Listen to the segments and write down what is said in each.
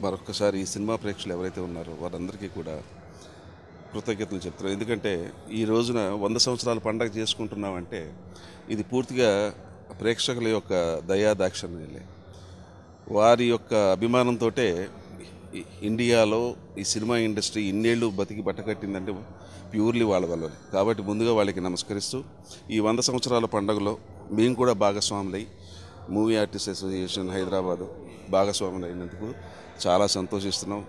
మరొకసారి ఈ సినిమా ప్రేక్షకులు ఎవరైతే ఉన్నారో వారందరికీ కూడా కృతజ్ఞతలు చెప్తున్నారు. ఎందుకంటే ఈ రోజున 100 సంవత్సరాల పండగ చేసుకుంటున్నామంటే ఇది పూర్తిగా ప్రేక్షకుల యొక్క దయా దాక్షిణ్యాలే. వారి యొక్క అభిమానంతో ఇండియాలో ఈ సినిమా ఇండస్ట్రీ ఇన్నేళ్ళు బతికి బట్టకట్టిందంటే ప్యూర్లీ వాళ్ళ వల్ల. కాబట్టి ముందుగా వాళ్ళకి నమస్కరిస్తూ ఈ 100 సంవత్సరాల పండుగలో మేము కూడా భాగస్వాములై మూవీ ఆర్టిస్ట్ అసోసియేషన్ హైదరాబాదు భాగస్వాములు అయినందుకు చాలా సంతోషిస్తున్నాం.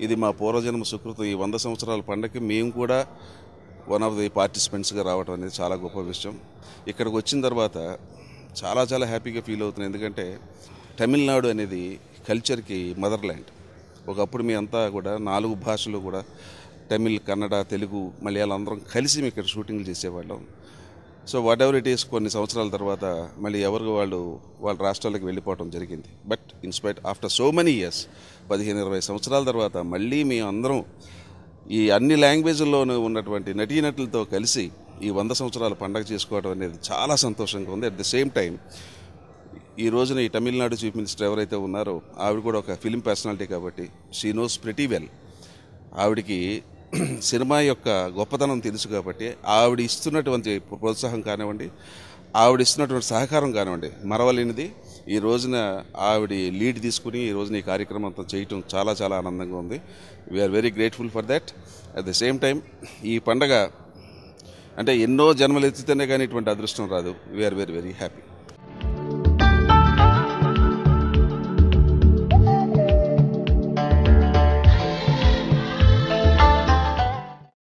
ఇది మా పూర్వజన్మ సుకృతం. ఈ 100 సంవత్సరాల పండుగకి మేము కూడా వన్ ఆఫ్ ది పార్టిసిపెంట్స్గా రావడం అనేది చాలా గొప్ప విషయం. ఇక్కడికి వచ్చిన తర్వాత చాలా హ్యాపీగా ఫీల్ అవుతున్నాం. ఎందుకంటే తమిళనాడు అనేది కల్చర్కి మదర్ల్యాండ్. ఒకప్పుడు మీ అంతా కూడా 4 భాషలు కూడా తమిళ్, కన్నడ, తెలుగు, మలయాళం అందరం కలిసి మేము ఇక్కడ షూటింగ్లు చేసేవాళ్ళం. So what ever it is కొన్ని సంవత్సరాల తర్వాత మళ్ళీ ఎవరికి వాళ్ళ రాష్ట్రాలకు వెళ్ళిపోవడం జరిగింది. But in spite after so many years 15-20 సంవత్సరాల తర్వాత మళ్ళీ మేము అందరం ఈ అన్ని లాంగ్వేజ్ల్లోనూ ఉన్నటువంటి నటీనటులతో కలిసి ఈ 100 సంవత్సరాల పండగ చేసుకోవడం అనేది చాలా సంతోషంగా ఉంది. అట్ ది సేమ్ టైం ఈ రోజున ఈ తమిళనాడు చీఫ్ మినిస్టర్ ఎవరైతే ఉన్నారో ఆవిడ కూడా ఒక ఫిలిం పర్సనాలిటీ కాబట్టి షీ నోస్ ప్రిటీ వెల్. ఆవిడికి సినిమా యొక్క గొప్పతనం తెలుసు కాబట్టి ఆవిడ ఇస్తున్నటువంటి ప్రోత్సాహం కానివ్వండి, ఆవిడ ఇస్తున్నటువంటి సహకారం కానివ్వండి మరవలేనిది. ఈ రోజున ఆవిడ లీడ్ తీసుకుని ఈ రోజున ఈ కార్యక్రమం అంతా చేయటం చాలా ఆనందంగా ఉంది. We are very grateful for that. At the same time ఈ పండగ అంటే ఎన్నో జన్మలు ఎత్తితేనే కానీ ఇటువంటి అదృష్టం రాదు. We are very happy.